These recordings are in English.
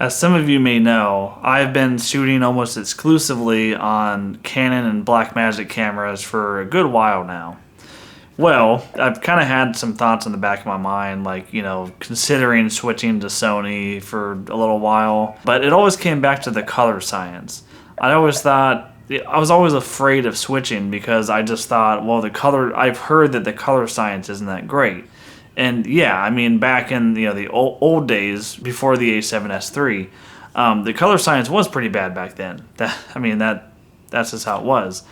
As some of you may know, I've been shooting almost exclusively on Canon and Blackmagic cameras for a good while now. Well, I've kind of had some thoughts in the back of my mind, like, considering switching to Sony for a little while, but it always came back to the color science. I was always afraid of switching because I just thought, well, I've heard that the color science isn't that great. And yeah, I mean, back in the old days before the A7S III, the color science was pretty bad back then. That's just how it was.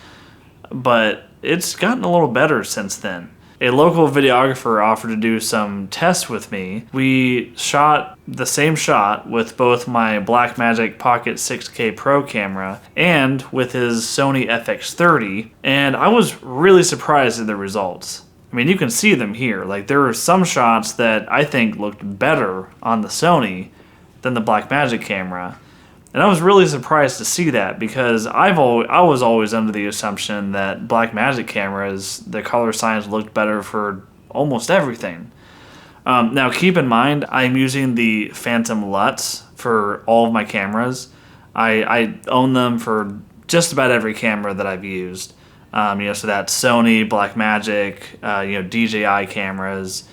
But it's gotten a little better since then. A local videographer offered to do some tests with me. We shot the same shot with both my Blackmagic Pocket 6K Pro camera and with his Sony FX30, and I was really surprised at the results. I mean, you can see them here. Like, there are some shots that I think looked better on the Sony than the Blackmagic camera. And I was really surprised to see that because I was always under the assumption that Blackmagic cameras, the color science looked better for almost everything. Now, keep in mind, I'm using the Phantom LUTs for all of my cameras. I own them for just about every camera that I've used. So that's Sony, Blackmagic, DJI cameras,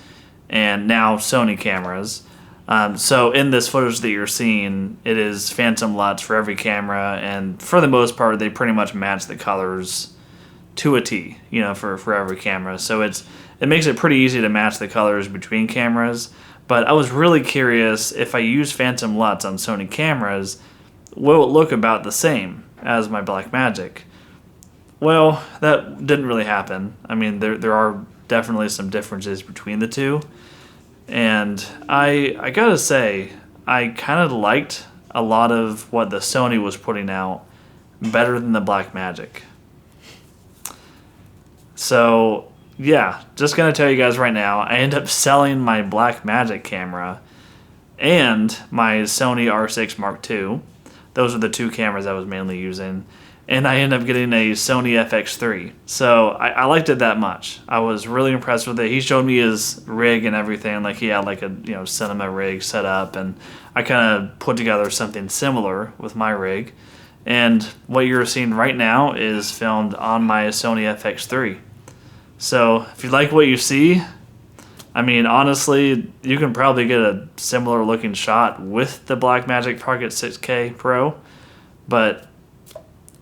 and now Sony cameras. So in this footage that you're seeing, it is Phantom LUTs for every camera, and for the most part, they pretty much match the colors to a T, for every camera. So it makes it pretty easy to match the colors between cameras. But I was really curious, if I use Phantom LUTs on Sony cameras, will it look about the same as my Blackmagic? Well, that didn't really happen. I mean, there are definitely some differences between the two. And I gotta say, I kind of liked a lot of what the Sony was putting out better than the Blackmagic. So, yeah, just gonna tell you guys right now, I ended up selling my Blackmagic camera and my Sony R6 Mark II. Those are the two cameras I was mainly using. And I ended up getting a Sony FX3. So I liked it that much. I was really impressed with it. He showed me his rig and everything. Like, he had like a cinema rig set up, and I kind of put together something similar with my rig. And what you're seeing right now is filmed on my Sony FX3. So if you like what you see, I mean, honestly, you can probably get a similar looking shot with the Blackmagic Pocket 6K Pro, but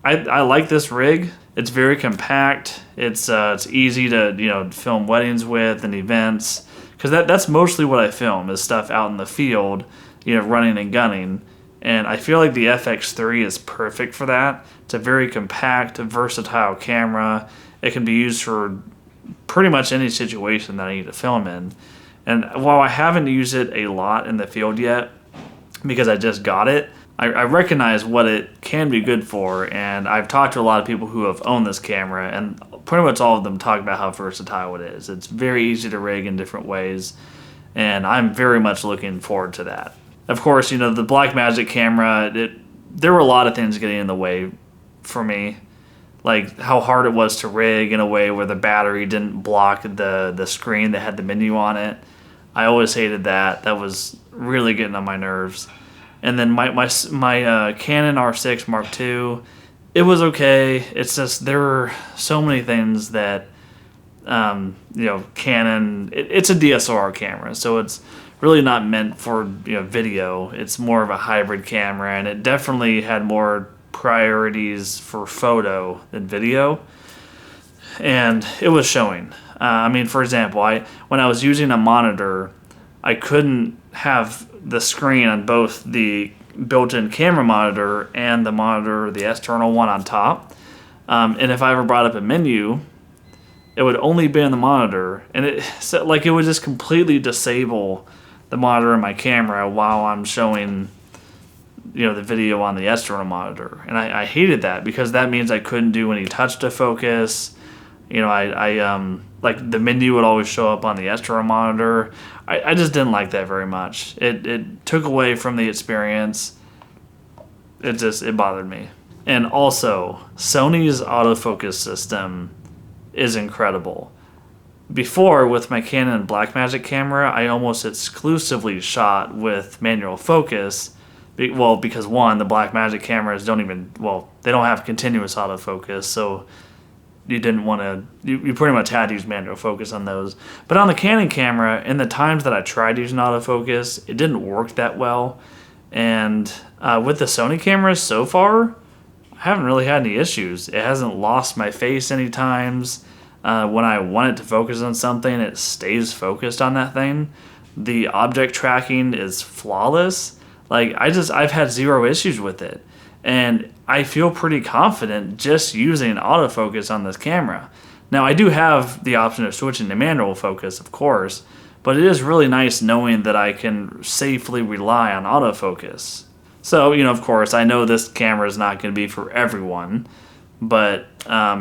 I like this rig. It's very compact. It's easy to film weddings with and events, because that's mostly what I film, is stuff out in the field, running and gunning. And I feel like the FX3 is perfect for that. It's a very compact, versatile camera. It can be used for pretty much any situation that I need to film in. And while I haven't used it a lot in the field yet, because I just got it, I recognize what it can be good for, and I've talked to a lot of people who have owned this camera, and pretty much all of them talk about how versatile it is. It's very easy to rig in different ways, and I'm very much looking forward to that. Of course, the Blackmagic camera, there were a lot of things getting in the way for me, like how hard it was to rig in a way where the battery didn't block the screen that had the menu on it. I always hated that. That was really getting on my nerves. And then my Canon R6 Mark II, it was okay. It's just there were so many things that, Canon, it's a DSLR camera, so it's really not meant for video. It's more of a hybrid camera, and it definitely had more priorities for photo than video, and it was showing. For example, when I was using a monitor, I couldn't have the screen on both the built-in camera monitor and the external one on top. And if I ever brought up a menu, it would only be on the monitor, and it would just completely disable the monitor in my camera while I'm showing the video on the external monitor. And I hated that, because that means I couldn't do any touch to focus. Like the menu would always show up on the external monitor. I just didn't like that very much. It took away from the experience. It bothered me. And also, Sony's autofocus system is incredible. Before, with my Canon Blackmagic camera, I almost exclusively shot with manual focus, Well, because one, the Blackmagic cameras they don't have continuous autofocus, so you didn't want to, you pretty much had to use manual focus on those. But on the Canon camera, in the times that I tried using autofocus, it didn't work that well. And with the Sony cameras so far, I haven't really had any issues. It hasn't lost my face any times. When I want it to focus on something, it stays focused on that thing. The object tracking is flawless. Like, I've had zero issues with it. And I feel pretty confident just using autofocus on this camera. Now, I do have the option of switching to manual focus, of course, but it is really nice knowing that I can safely rely on autofocus. So, of course, I know this camera is not going to be for everyone, but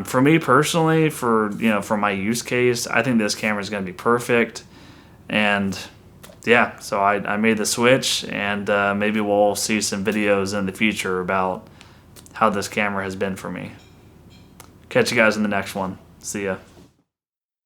for me personally, for my use case, I think this camera is going to be perfect. And yeah, so I made the switch, and maybe we'll see some videos in the future about how this camera has been for me. Catch you guys in the next one. See ya.